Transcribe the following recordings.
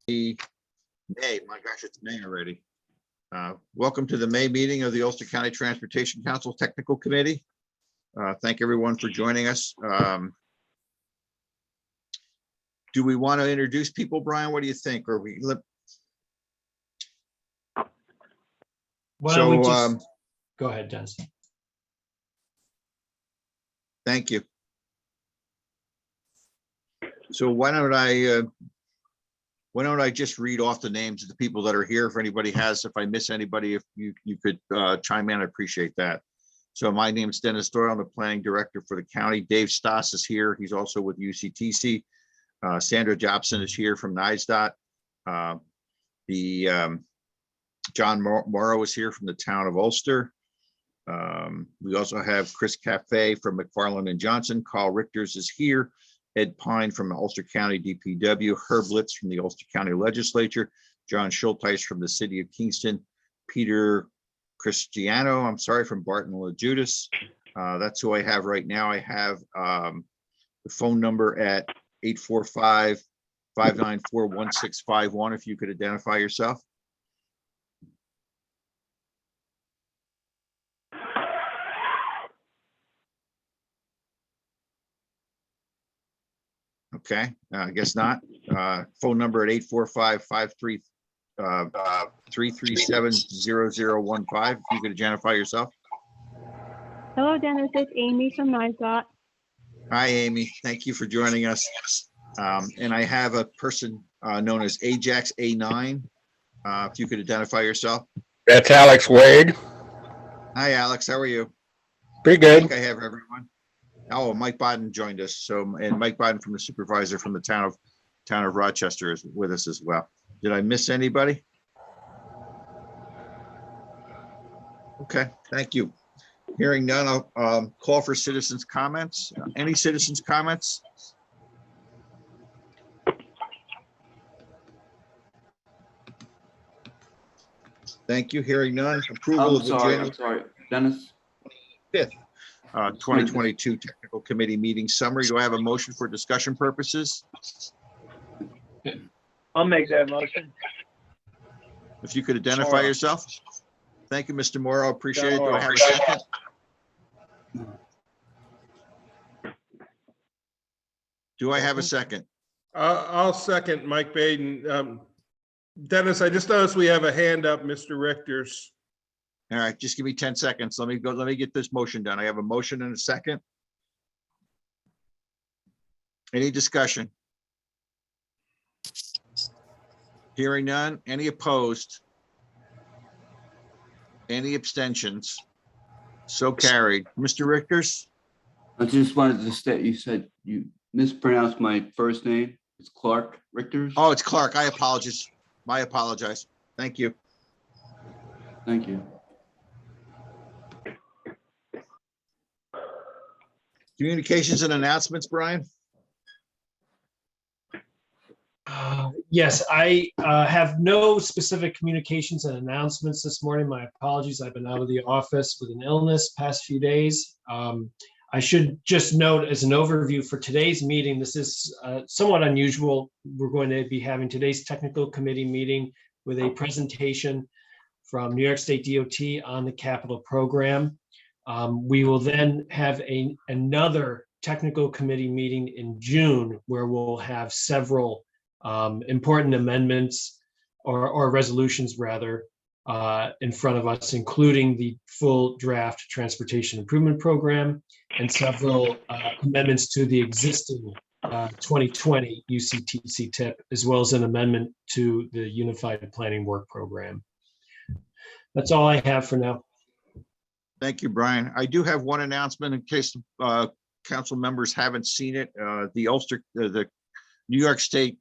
May. My gosh, it's May already. Welcome to the May meeting of the Ulster County Transportation Council Technical Committee. Thank everyone for joining us. Do we want to introduce people, Brian? What do you think? Or we Why don't we just go ahead, Dennis? Thank you. So why don't I just read off the names of the people that are here? If anybody has, if I miss anybody, if you could chime in, I appreciate that. So my name is Dennis Doyle. I'm the planning director for the county. Dave Stoss is here. He's also with UCTC. Sandra Jobson is here from NISDOT. John Morrow is here from the town of Ulster. We also have Chris Cafe from McFarland and Johnson. Carl Richters is here. Ed Pine from Ulster County DPW. Herb Litz from the Ulster County Legislature. John Schulteis from the City of Kingston. Peter Cristiano, I'm sorry, from Barton La Judas. That's who I have right now. I have the phone number at 845-594-1651 if you could identify yourself. Okay, I guess not. Phone number at 845-337-0015. If you could identify yourself. Hello, Dennis. It's Amy from NISDOT. Hi, Amy. Thank you for joining us. And I have a person known as Ajax A9. If you could identify yourself. That's Alex Wade. Hi, Alex. How are you? Pretty I good. think I have everyone. Oh, Mike Bodden joined us. So, and Mike Bodden from the supervisor from the town of Rochester is with us as well. Did I miss anybody? Okay, thank you. Hearing none, I'll call for citizens' comments. Any citizens' comments? Thank you. Hearing none. Approval of the January Dennis. 5th, 2022 Technical Committee meeting summary. Do I have a motion for discussion purposes? I'll make that motion. If you could identify Morrow. yourself. Thank you, Mr. Morrow. Appreciate it. Do I have a second? Do I have a second? I'll second Mike Baden. Dennis, I just noticed we have a hand up, Mr. Richters. All right, just give me 10 seconds. Let me get this motion done. I have a motion and a second. Any discussion? Hearing none. Any opposed? Any abstentions? So carried. Mr. Richters? I just wanted to state, you said you mispronounced my first name. It's Clark Richters. Oh, it's Clark. I apologize. I apologize. Thank you. Thank you. Communications and announcements, Brian? Yes, I have no specific communications and announcements this morning. My apologies. I've been out of the office with an illness past few days. I should just note as an overview for today's meeting, this is somewhat unusual. We're going to be having today's technical committee meeting with a presentation from New York State DOT on the capital program. We will then have another technical committee meeting in June where we'll have several important amendments or resolutions rather in front of us, including the full draft transportation improvement program and several amendments to the existing 2020 UCTC tip, as well as an amendment to the Unified Planning Work Program. That's all I have for now. Thank you, Brian. I do have one announcement in case council members haven't seen it. The New York State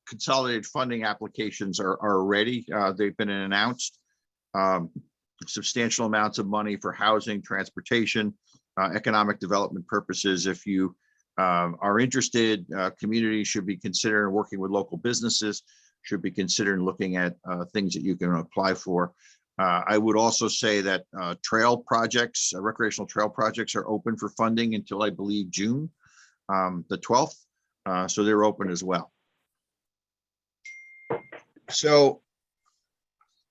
consolidated funding applications are ready. They've been announced. Substantial amounts of money for housing, transportation, economic development purposes. If you are interested, communities should be considering working with local businesses, should be considering looking at things that you can apply for. I would also say that trail projects, recreational trail projects are open for funding until I believe June the 12th. So they're open as well. So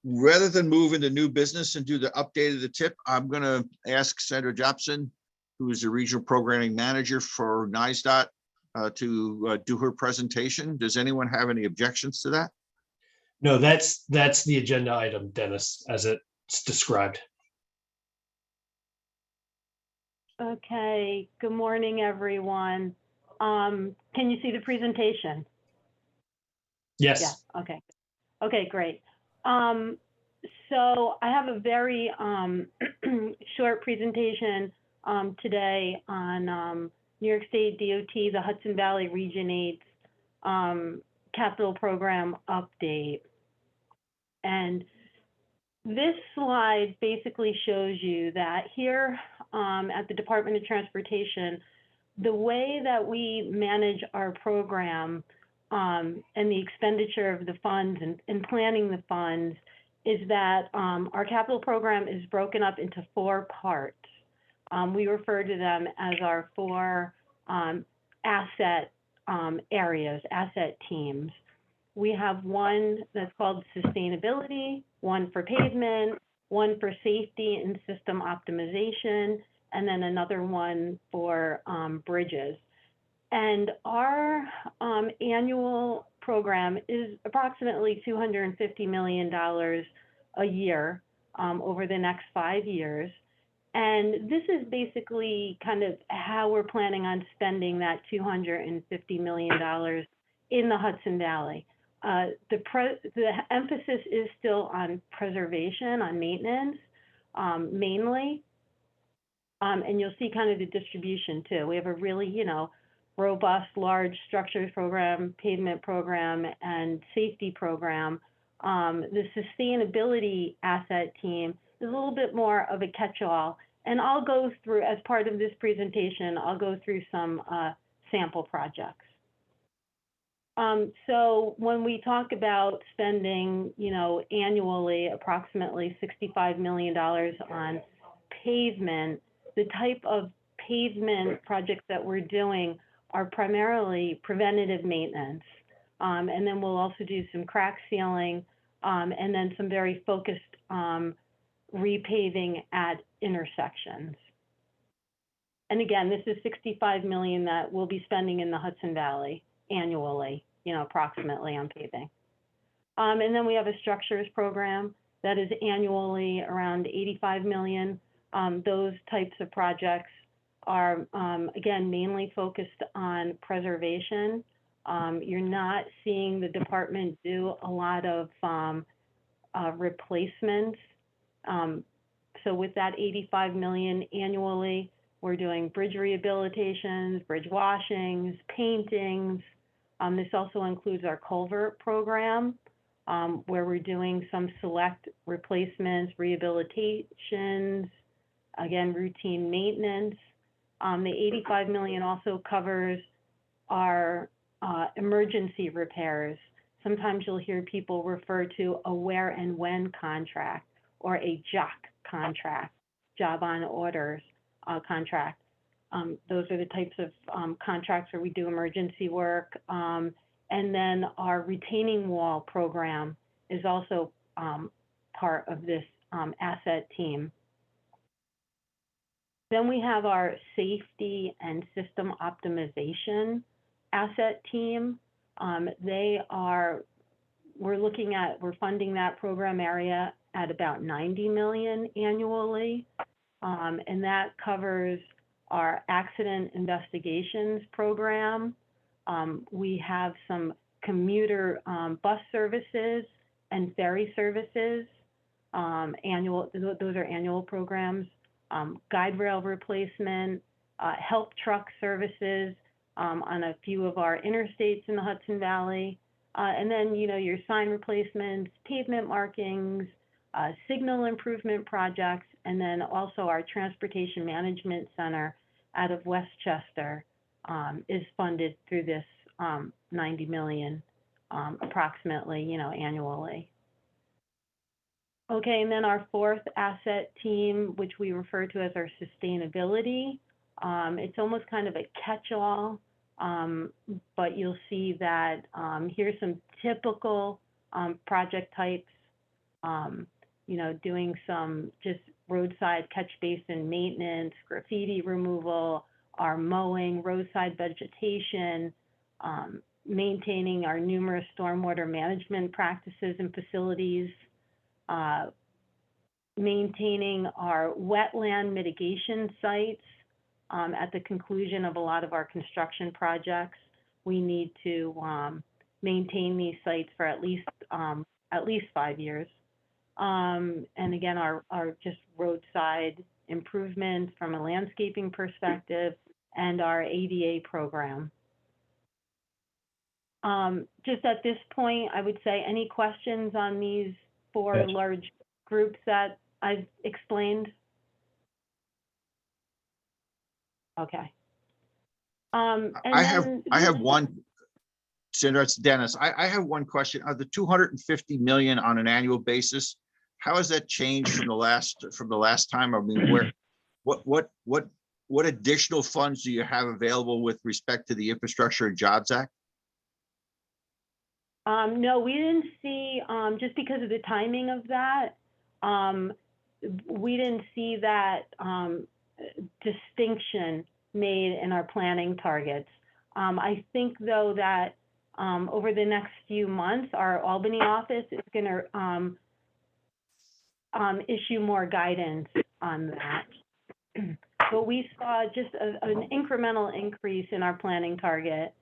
rather than move into new business and do the update of the tip, I'm going to ask Sandra Jobson, who is the regional programming manager for NISDOT, to do her presentation. Does anyone have any objections to that? No, that's the agenda item, Dennis, as it's described. Okay, good morning, everyone. Can you see the presentation? Yes. Yeah, okay. Okay, great. So I have a very short presentation today on New York State DOT, the Hudson Valley Region 8 capital program update. And this slide basically shows you that here at the Department of Transportation, the way that we manage our program and the expenditure of the funds and planning the funds is that our capital program is broken up into 4 parts. We refer to them as our 4 asset areas, asset teams. We have one that's called sustainability, one for pavement, one for safety and system optimization, and then another one for bridges. And our annual program is approximately $250 million a year over the next 5 years. And this is basically kind of how we're planning on spending that $250 million in the Hudson Valley. The emphasis is still on preservation, on maintenance, mainly. And you'll see kind of the distribution too. We have a really, robust, large structures program, pavement program, and safety program. The sustainability asset team is a little bit more of a catch-all. And I'll go through, as part of this presentation, I'll go through some sample projects. So when we talk about spending, annually approximately $65 million on pavement, the type of pavement projects that we're doing are primarily preventative maintenance. And then we'll also do some crack sealing and then some very focused repaving at intersections. And again, this is $65 million that we'll be spending in the Hudson Valley annually, approximately on paving. And then we have a structures program that is annually around $85 million. Those types of projects are, again, mainly focused on preservation. You're not seeing the department do a lot of replacements. So with that $85 million annually, we're doing bridge rehabilitations, bridge washings, paintings. This also includes our culvert program, where we're doing some select replacements, rehabilitations, again, routine maintenance. The $85 million also covers our emergency repairs. Sometimes you'll hear people refer to a where and when contract or a JOC contract, job on orders contract. Those are the types of contracts where we do emergency work. And then our retaining wall program is also part of this asset team. Then we have our safety and system optimization asset team. We're funding that program area at about $90 million annually. And that covers our accident investigations program. We have some commuter bus services and ferry services. Those are annual programs. Guide rail replacement, help truck services on a few of our interstates in the Hudson Valley. And then, your sign replacements, pavement markings, signal improvement projects, and then also our Transportation Management Center out of Westchester is funded through this $90 million approximately, annually. Okay, and then our 4th asset team, which we refer to as our sustainability. It's almost kind of a catch-all, but you'll see that here's some typical project types, doing some just roadside catch basin maintenance, graffiti removal, our mowing, roadside vegetation, maintaining our numerous stormwater management practices and facilities, maintaining our wetland mitigation sites. At the conclusion of a lot of our construction projects, we need to maintain these sites for at least 5 years. And again, our just roadside improvements from a landscaping perspective and our ADA program. Just at this point, I would say any questions on these four Yes. large groups that I've explained? Okay. And I have then- one, Sandra, it's Dennis. I have one question. Are the 250 million on an annual basis? How has that changed from the last time? I mean, what additional funds do you have available with respect to the Infrastructure and Jobs Act? No, we didn't see, just because of the timing of that, we didn't see that distinction made in our planning targets. I think, though, that over the next few months, our Albany office is going to issue more guidance on that. But we saw just an incremental increase in our planning target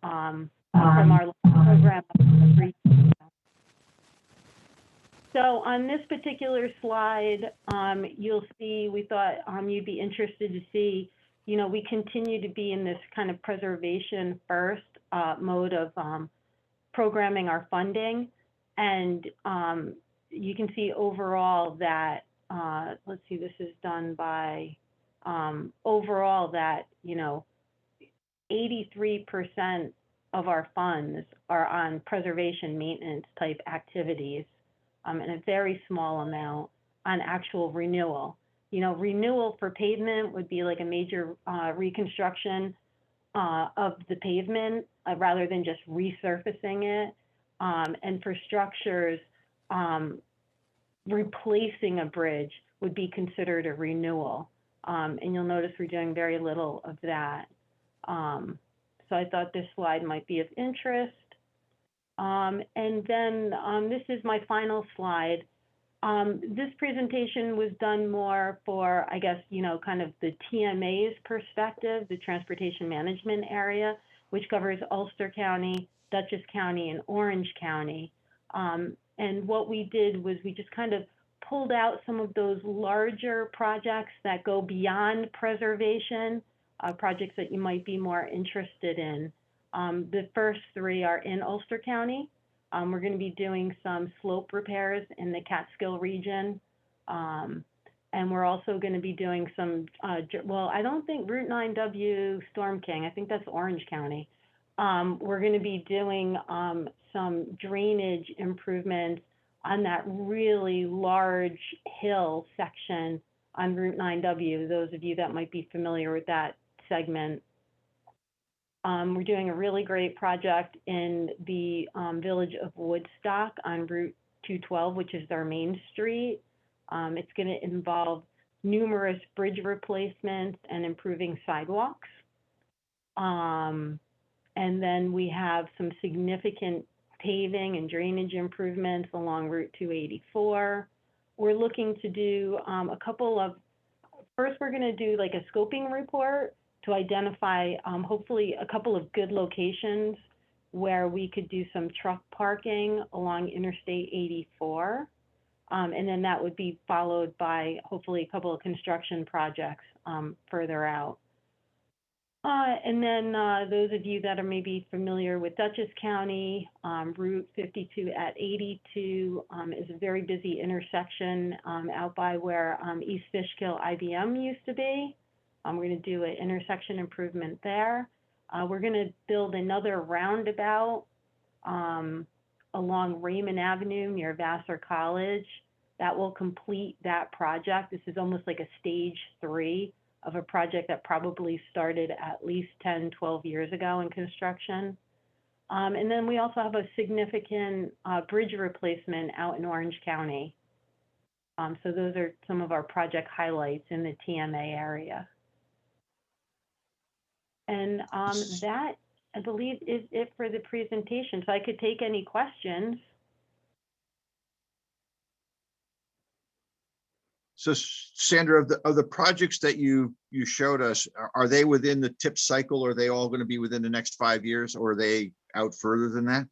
from our program. So on this particular slide, you'll see, we thought you'd be interested to see, we continue to be in this kind of preservation first mode of programming our funding. And you can see overall that, let's see, this is done by overall that, 83% of our funds are on preservation maintenance type activities, and a very small amount on actual renewal. Renewal for pavement would be like a major reconstruction of the pavement rather than just resurfacing it. And for structures, replacing a bridge would be considered a renewal. And you'll notice we're doing very little of that. So I thought this slide might be of interest. And then this is my final slide. This presentation was done more for, I guess, kind of the TMA's perspective, the Transportation Management Area, which covers Ulster County, Dutchess County, and Orange County. And what we did was we just kind of pulled out some of those larger projects that go beyond preservation, projects that you might be more interested in. The first three are in Ulster County. We're going to be doing some slope repairs in the Catskill region. And we're also going to be doing some, well, I don't think Route 9W Storm King, I think that's Orange County. We're going to be doing some drainage improvements on that really large hill section on Route 9W, those of you that might be familiar with that segment. We're doing a really great project in the village of Woodstock on Route 212, which is our main street. It's going to involve numerous bridge replacements and improving sidewalks. And then we have some significant paving and drainage improvements along Route 284. We're looking to do first we're going to do like a scoping report to identify hopefully a couple of good locations where we could do some truck parking along Interstate 84. And then that would be followed by hopefully a couple of construction projects further out. And then those of you that are maybe familiar with Dutchess County, Route 52 at 82 is a very busy intersection out by where East Fishkill IBM used to be. We're going to do an intersection improvement there. We're going to build another roundabout along Raymond Avenue near Vassar College. That will complete that project. This is almost like a stage 3 of a project that probably started at least 10, 12 years ago in construction. And then we also have a significant bridge replacement out in Orange County. So those are some of our project highlights in the TMA area. And that, I believe, is it for the presentation. So I could take any questions. So Sandra, of the projects that you showed us, are they within the tip cycle? Or are they all going to be within the next 5 years, or are they out further than that?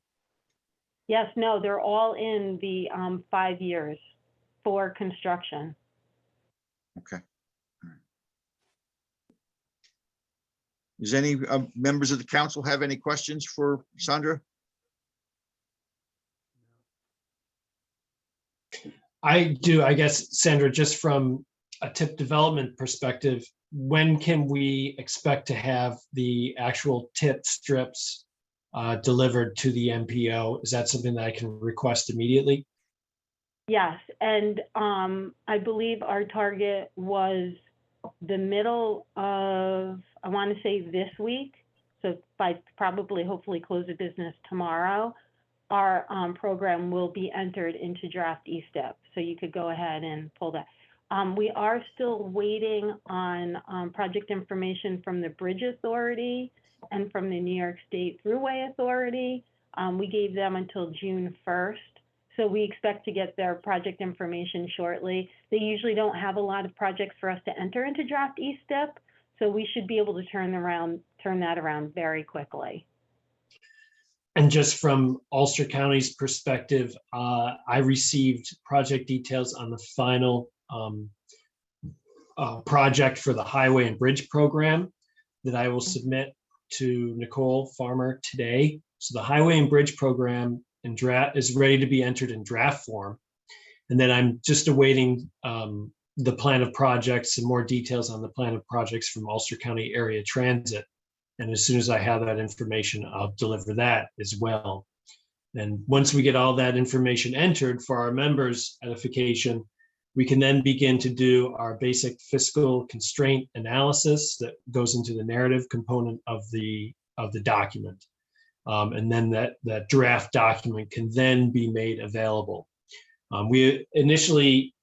Yes, no, they're all in the 5 years for construction. Okay. All right. Does any members of the council have any questions for Sandra? I do, I guess, Sandra, just from a tip development perspective, when can we expect to have the actual tip strips delivered to the MPO? Is that something that I can request immediately? Yes, and I believe our target was the middle of, I want to say this week. So by probably, hopefully close of business tomorrow, our program will be entered into draft E-step. So you could go ahead and pull that. We are still waiting on project information from the Bridge Authority and from the New York State Thruway Authority. We gave them until June 1st. So we expect to get their project information shortly. They usually don't have a lot of projects for us to enter into draft E-step. So we should be able to turn that around very quickly. And just from Ulster County's perspective, I received project details on the final project for the Highway and Bridge program that I will submit to Nicole Farmer today. So the Highway and Bridge program in draft is ready to be entered in draft form. And then I'm just awaiting the plan of projects and more details on the plan of projects from Ulster County Area Transit. And as soon as I have that information, I'll deliver that as well. And once we get all that information entered for our members' edification, we can then begin to do our basic fiscal constraint analysis that goes into the narrative component of the document. And then that draft document can then be made available. We initially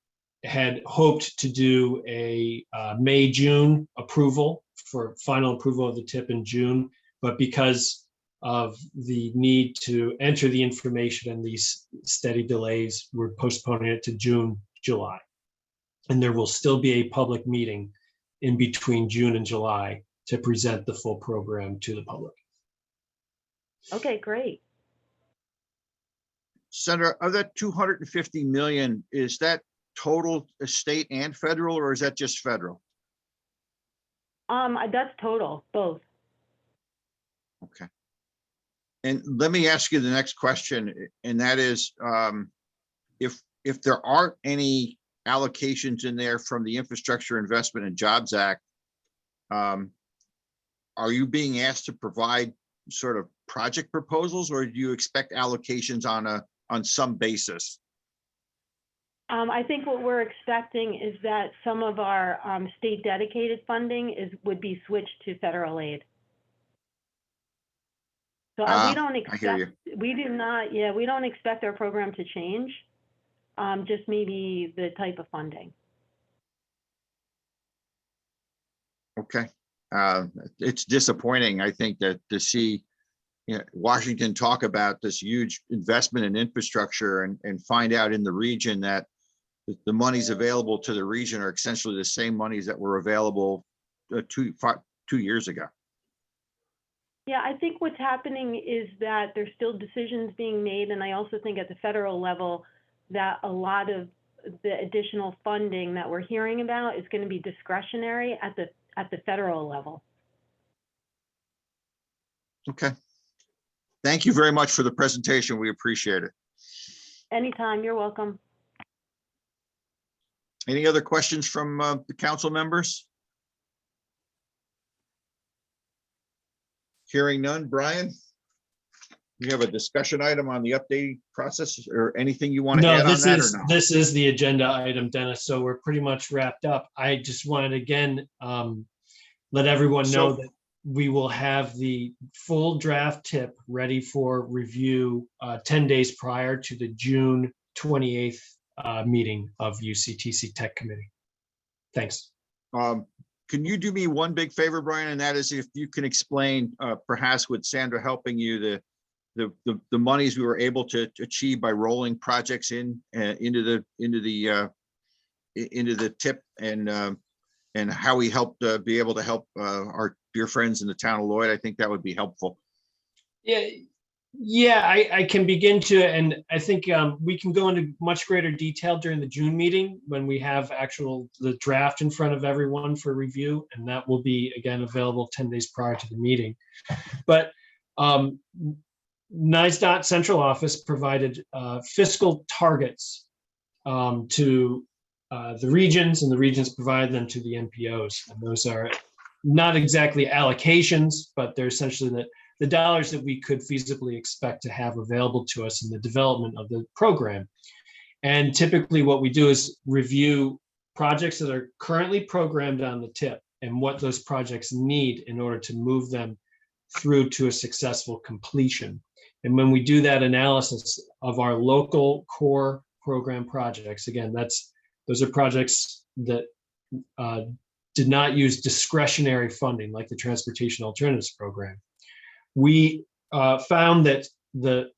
had hoped to do a May-June approval for final approval of the tip in June, but because of the need to enter the information and these steady delays, we're postponing it to June, July. And there will still be a public meeting in between June and July to present the full program to the public. Okay, great. Senator, of that 250 million, is that total state and federal, or is that just federal? That's total, both. Okay. And let me ask you the next question, and that is, if there aren't any allocations in there from the Infrastructure Investment and Jobs Act, are you being asked to provide sort of project proposals, or do you expect allocations on some basis? I think what we're expecting is that some of our state dedicated funding would be switched to federal aid. So we don't expect, we don't expect our program to change, just maybe the type of funding. Okay. It's disappointing, I think, that to see Washington talk about this huge investment in infrastructure and find out in the region that the monies available to the region are essentially the same monies that were available 2 years ago. Yeah, I think what's happening is that there's still decisions being made, and I also think at the federal level that a lot of the additional funding that we're hearing about is going to be discretionary at the federal level. Okay. Thank you very much for the presentation. We appreciate it. Anytime, you're welcome. Any other questions from the council members? Hearing none. Brian, you have a discussion item on the update process or anything you want to add on that or no? This is the agenda item, Dennis. So we're pretty much wrapped up. I just wanted to again let everyone know that we will have the full draft tip ready for review 10 days prior to the June 28th meeting of UCTC Tech Committee. Thanks. Can you do me one big favor, Brian? And that is if you can explain, perhaps with Sandra helping you, the monies we were able to achieve by rolling projects into the tip, and how we helped be able to help our dear friends in the town of Lloyd. I think that would be helpful. Yeah, I can begin to, and I think we can go into much greater detail during the June meeting when we have the draft in front of everyone for review, and that will be again available 10 days prior to the meeting. But NISDOT central office provided fiscal targets to the regions, and the regions provide them to the NPOs, and those are not exactly allocations, but they're essentially the dollars that we could feasibly expect to have available to us in the development of the program. And typically what we do is review projects that are currently programmed on the tip and what those projects need in order to move them through to a successful completion. And when we do that analysis of our local core program projects, again, those are projects that did not use discretionary funding like the Transportation Alternatives Program. We found that the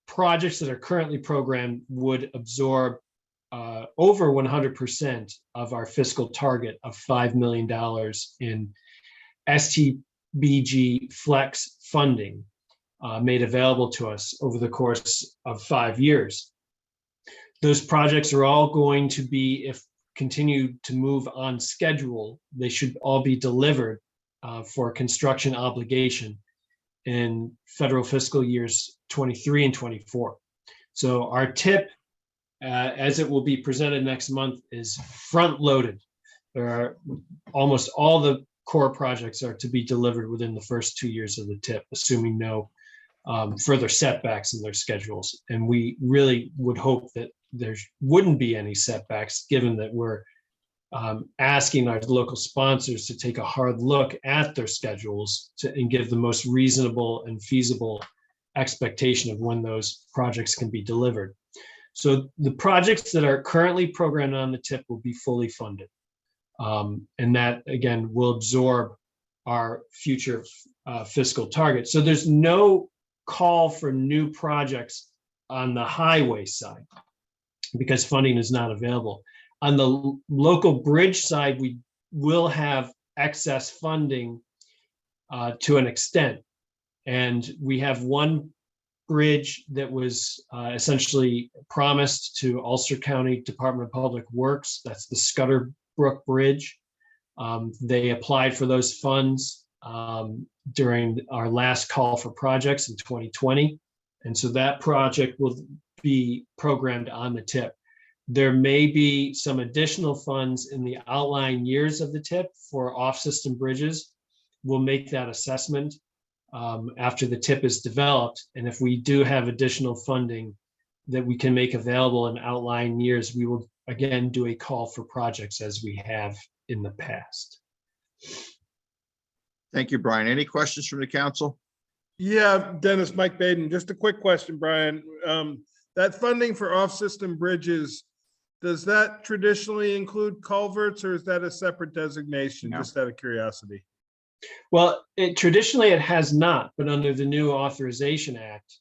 projects that are currently programmed would absorb over 100% of our fiscal target of $5 million in STBG flex funding made available to us over the course of 5 years. Those projects are all going to be, if continued to move on schedule, they should all be delivered for construction obligation in federal fiscal years 23 and 24. So our tip, as it will be presented next month, is front loaded. There are almost all the core projects are to be delivered within the first 2 years of the tip, assuming no further setbacks in their schedules. And we really would hope that there wouldn't be any setbacks, given that we're asking our local sponsors to take a hard look at their schedules and give the most reasonable and feasible expectation of when those projects can be delivered. So the projects that are currently programmed on the tip will be fully funded. And that, again, will absorb our future fiscal targets. So there's no call for new projects on the highway side because funding is not available. On the local bridge side, we will have excess funding to an extent. And we have one bridge that was essentially promised to Ulster County Department of Public Works. That's the Scudder Brook Bridge. They applied for those funds during our last call for projects in 2020. And so that project will be programmed on the tip. There may be some additional funds in the outlying years of the tip for off-system bridges. We'll make that assessment after the tip is developed. And if we do have additional funding that we can make available in outlying years, we will again do a call for projects as we have in the past. Thank you, Brian. Any questions from the council? Yeah, Dennis, Mike Baden, just a quick question, Brian. That funding for off-system bridges, does that traditionally include culverts, or is that a separate designation? No. Just out of curiosity. Well, traditionally it has not, but under the new Authorization Act,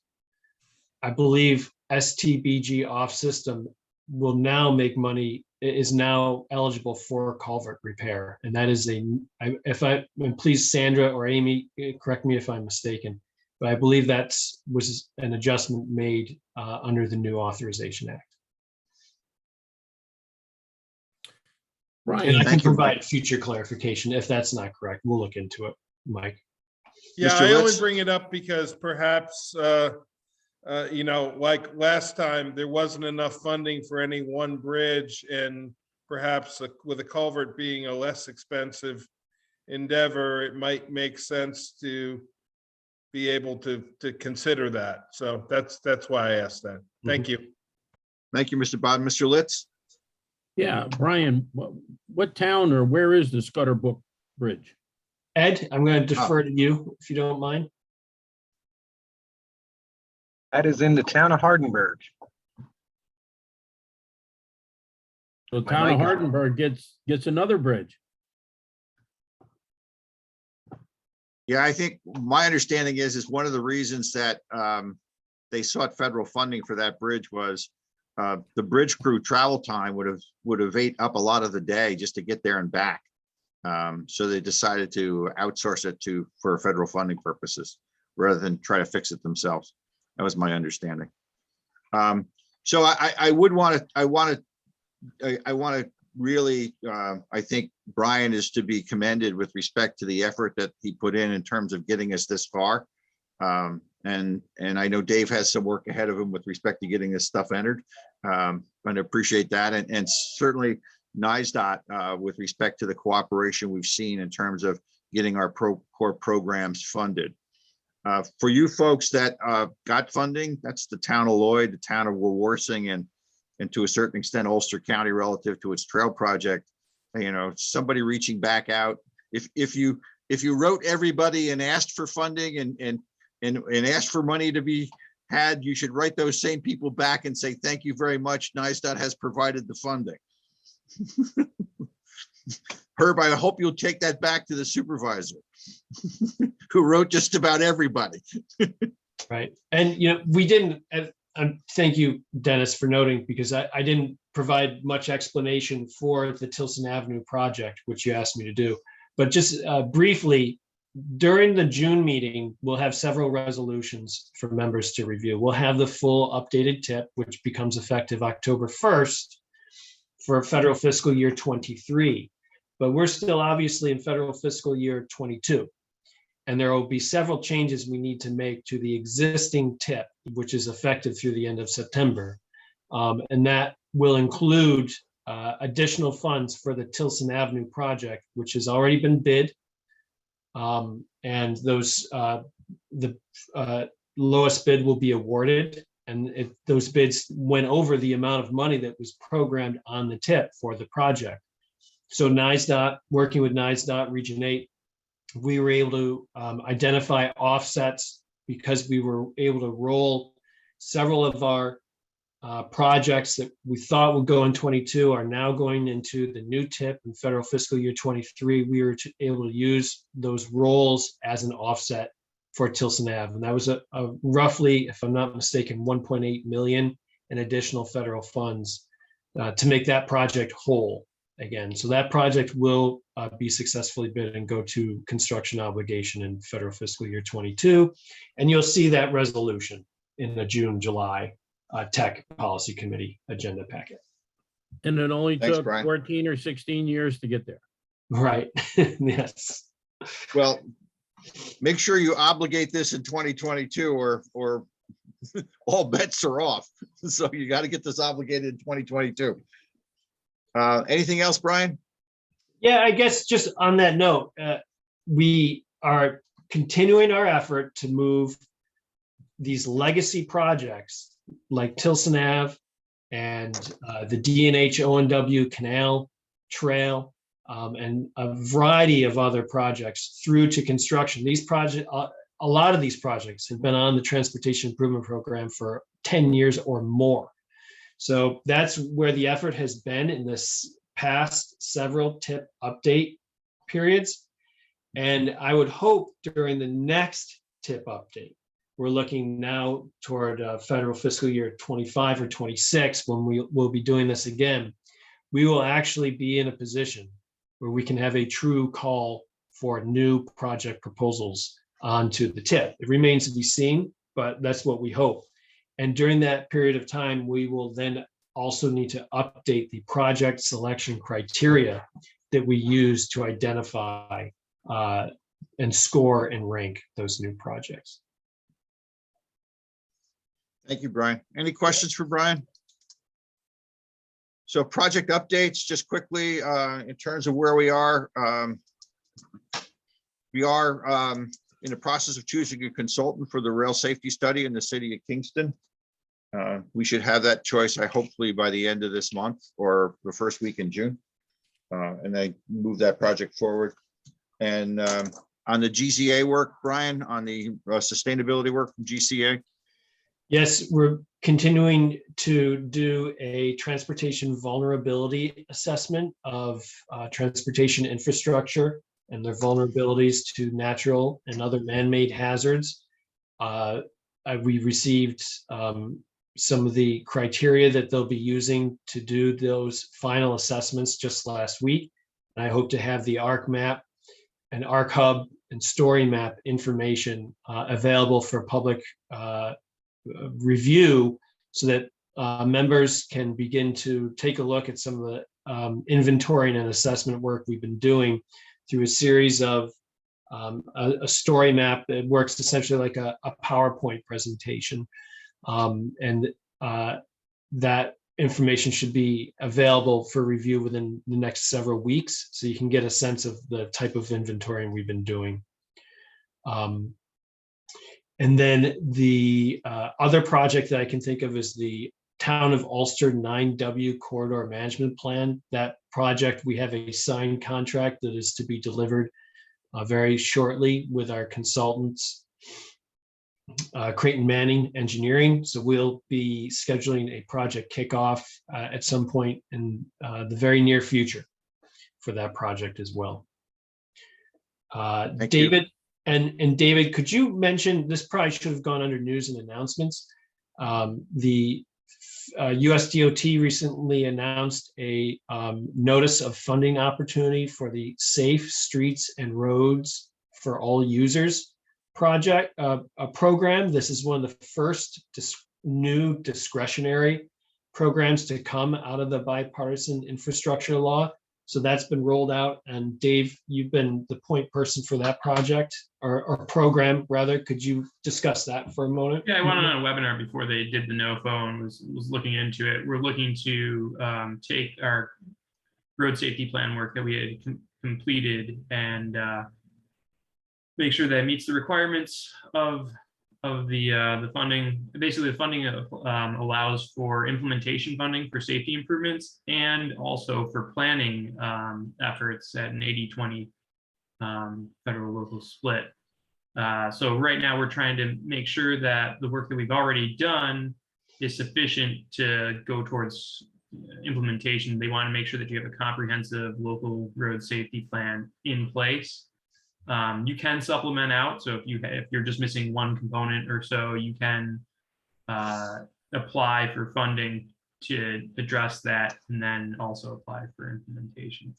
I believe STBG off-system will now make money, is now eligible for culvert repair. And that is and please Sandra or Amy, correct me if I'm mistaken, but I believe was an adjustment made under the new Authorization Act. Brian, And I can thank you, provide Mike. future clarification if that's not correct. We'll look into it, Mike. Yeah, Mr. I only Litz? bring it up because perhaps, like last time, there wasn't enough funding for any one bridge, and perhaps with a culvert being a less expensive endeavor, it might make sense to be able to consider that. So that's why I asked that. Thank you. Thank you, Mr. Bodden. Mr. Litz? yeah, Brian, what town or where is the Scudder Brook Bridge? Ed, I'm going to defer to you if you don't mind. That is in the town of Hardenburg. So My town of mic is- Hardenburg gets another bridge. Yeah, I think my understanding is one of the reasons that they sought federal funding for that bridge was the bridge crew travel time would have ate up a lot of the day just to get there and back. So they decided to outsource it for federal funding purposes rather than try to fix it themselves. That was my understanding. So I want to really, I think Brian is to be commended with respect to the effort that he put in terms of getting us this far. And I know Dave has some work ahead of him with respect to getting this stuff entered. And I appreciate that. And certainly NISDOT with respect to the cooperation we've seen in terms of getting our core programs funded. For you folks that got funding, that's the town of Lloyd, the town of Wawarsing, and to a certain extent, Ulster County relative to its trail project. You know, somebody reaching back out. If you wrote everybody and asked for funding and asked for money to be had, you should write those same people back and say, thank you very much. NISDOT has provided the funding. Herb, I hope you'll take that back to the supervisor who wrote just about everybody. Right. And, you know, we didn't, thank you, Dennis, for noting, because I didn't provide much explanation for the Tilson Avenue project, which you asked me to do. But just briefly, during the June meeting, we'll have several resolutions for members to review. We'll have the full updated tip, which becomes effective October 1st for federal fiscal year 23. But we're still obviously in federal fiscal year 22. And there will be several changes we need to make to the existing tip, which is effective through the end of September. And that will include additional funds for the Tilson Avenue project, which has already been bid. And those the lowest bid will be awarded. And if those bids went over the amount of money that was programmed on the tip for the project. So NISDOT, working with NISDOT Region 8, we were able to identify offsets because we were able to roll several of our projects that we thought would go in 22 are now going into the new tip in federal fiscal year 23. We were able to use those rolls as an offset for Tilson Ave. And that was a roughly, if I'm not mistaken, 1.8 million in additional federal funds to make that project whole again. So that project will be successfully bid and go to construction obligation in federal fiscal year 22. And you'll see that resolution in the June, July Tech Policy Committee agenda packet. And it only Thanks, took Brian. 14 or 16 years to get there. Right. Yes. Well, make sure you obligate this in 2022 or all bets are off. So you got to get this obligated in 2022. Anything else, Brian? Yeah, I guess just on that note, we are continuing our effort to move these legacy projects like Tilson Ave and the D&H O&W Canal Trail and a variety of other projects through to construction. These projects, a lot of these projects have been on the Transportation Improvement Program for 10 years or more. So that's where the effort has been in this past several tip update periods. And I would hope during the next tip update, we're looking now toward federal fiscal year 25 or 26, when we will be doing this again, we will actually be in a position where we can have a true call for new project proposals onto the tip. It remains to be seen, but that's what we hope. And during that period of time, we will then also need to update the project selection criteria that we use to identify and score and rank those new projects. Thank you, Brian. Any questions for Brian? So project updates, just quickly, in terms of where we are. We are in the process of choosing a consultant for the rail safety study in the city of Kingston. We should have that choice, hopefully by the end of this month or the first week in June. And then move that project forward. And On the GCA work, Brian, on the sustainability work from GCA? Yes, we're continuing to do a transportation vulnerability assessment of transportation infrastructure and their vulnerabilities to natural and other man-made hazards. We received some of the criteria that they'll be using to do those final assessments just last week. And I hope to have the ARC map and ARC Hub and story map information available for public review so that members can begin to take a look at some of the inventorying and assessment work we've been doing through a series of a story map that works essentially like a PowerPoint presentation. And that information should be available for review within the next several weeks, so you can get a sense of the type of inventory we've been doing. And then the other project that I can think of is the Town of Ulster 9W Corridor Management Plan. That project, we have a signed contract that is to be delivered very shortly with our consultants, Creighton Manning Engineering. So we'll be scheduling a project kickoff at some point in the very near future for that project as well. Thank you. David, and David, could you mention, this probably should have gone under news and announcements. The USDOT recently announced a notice of funding opportunity for the Safe Streets and Roads for All Users project, a program. This is one of the first new discretionary programs to come out of the bipartisan infrastructure law. So that's been rolled out, and Dave, you've been the point person for that project or program rather. Could you discuss that for a moment? Yeah, I went on a webinar before they did the NOFO and was looking into it. We're looking to take our road safety plan work that we had completed and make sure that it meets the requirements of the funding. Basically, the funding allows for implementation funding for safety improvements and also for planning efforts at an 80-20 federal local split. So right now we're trying to make sure that the work that we've already done is sufficient to go towards implementation. They want to make sure that you have a comprehensive local road safety plan in place. You can supplement out. So if you're just missing one component or so, you can apply for funding to address that and then also apply for implementation.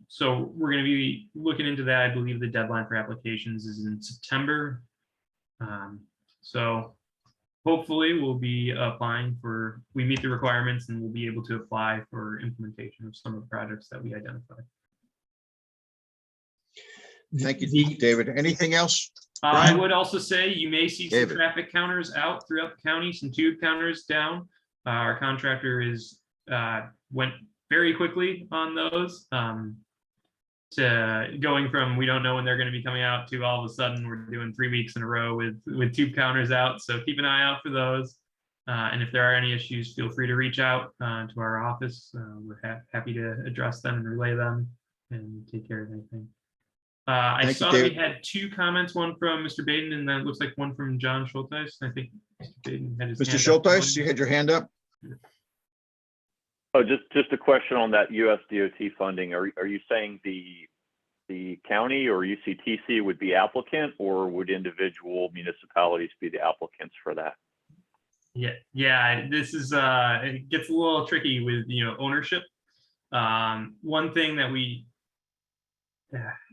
So we're going to be looking into that. I believe the deadline for applications is in September. So hopefully we'll be applying we meet the requirements and we'll be able to apply for implementation of some of the projects that we identified. Thank you, David. Anything else? I would also say you may see some David. traffic counters out throughout the county, some tube counters down. Our contractor went very quickly on those, to going from we don't know when they're going to be coming out to all of a sudden we're doing 3 weeks in a row with tube counters out. So keep an eye out for those. And if there are any issues, feel free to reach out to our office. We're happy to address them and relay them and take care of anything. I saw that we had 2 comments, one from Mr. Baden, and then it looks like one from John Schulteis. I think Mr. Baden had his Mr. hand up. Schulteis, you had your hand up? Oh, just a question on that USDOT funding. Are you saying the county or UCTC would be applicant, or would individual municipalities be the applicants for that? Yeah. This is it gets a little tricky with ownership. One thing that we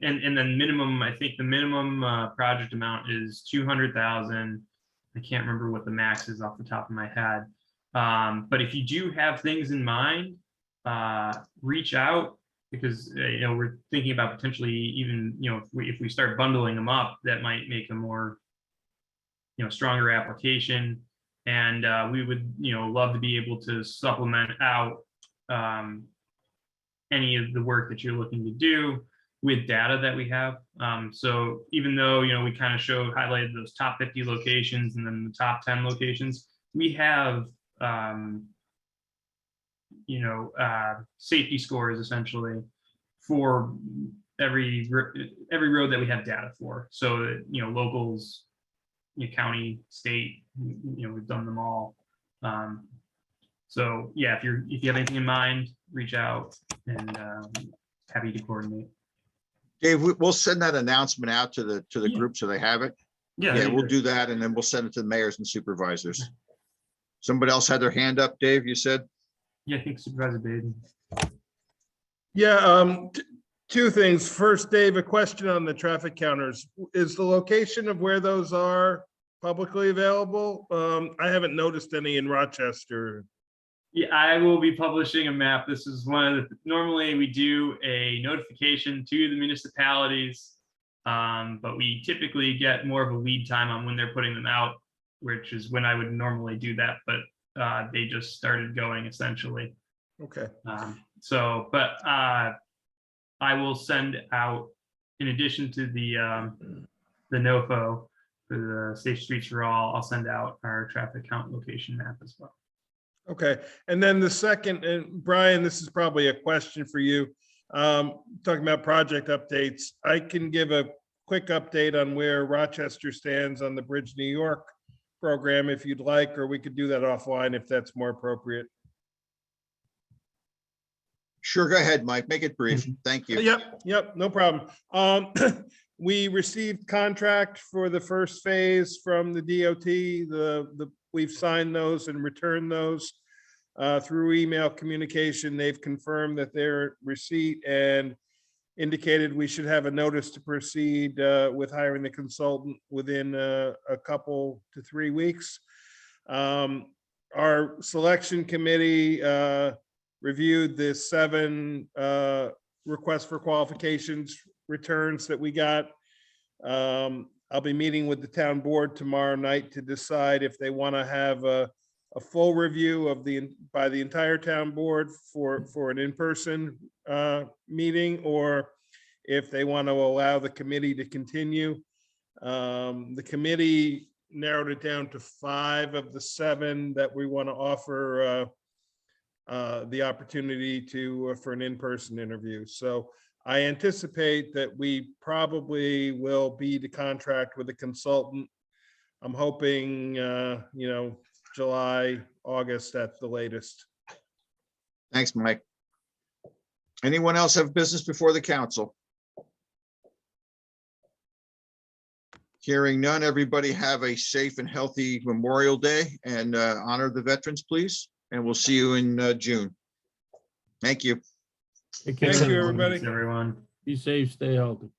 and then minimum, I think the minimum project amount is 200,000. I can't remember what the max is off the top of my head. But if you do have things in mind, reach out, because we're thinking about potentially even if we start bundling them up, that might make a more stronger application. And we would love to be able to supplement out any of the work that you're looking to do with data that we have. So even though we kind of highlighted those top 50 locations and then the top 10 locations, we have safety scores essentially for every road that we have data for. So that, locals, county, state, we've done them all. So yeah, if you have anything in mind, reach out, and happy to coordinate. Dave, we'll send that announcement out to the Yeah. group so they have it. Yeah, Yeah, we'll do that, and then we'll send it to the mayors and supervisors. Somebody else had their hand up, Dave, you said? Yeah, I think Supervisor Baden. Yeah, two things. First, Dave, a question on the traffic counters. Is the location of where those are publicly available? I haven't noticed any in Rochester. Yeah, I will be publishing a map. This is normally we do a notification to the municipalities, but we typically get more of a lead time on when they're putting them out, which is when I would normally do that, but they just started going essentially. Okay. But I will send out, in addition to the NOFO for the Safe Streets for All, I'll send out our traffic count location map as well. Okay, and then the second, and Brian, this is probably a question for you. Talking about project updates, I can give a quick update on where Rochester stands on the Bridge New York program if you'd like, or we could do that offline if that's more appropriate. Sure, go ahead, Mike. Make it brief. Thank you. Yep, no problem. We received contract for the first phase from the DOT. We've signed those and returned those through email communication. They've confirmed that their receipt and indicated we should have a notice to proceed with hiring the consultant within a couple to 3 weeks. Our selection committee reviewed the 7 requests for qualifications returns that we got. I'll be meeting with the town board tomorrow night to decide if they want to have a full review by the entire town board for an in-person meeting, or if they want to allow the committee to continue. The committee narrowed it down to 5 of the 7 that we want to offer the opportunity for an in-person interview. So I anticipate that we probably will be to contract with a consultant. I'm hoping, July, August at the latest. Thanks, Mike. Anyone else have business before the council? Hearing none, everybody have a safe and healthy Memorial Day, and honor the veterans, please. And we'll see you in June. Thank you. Take care, Thank you, everyone. everybody. Thanks, everyone. Be safe, stay healthy.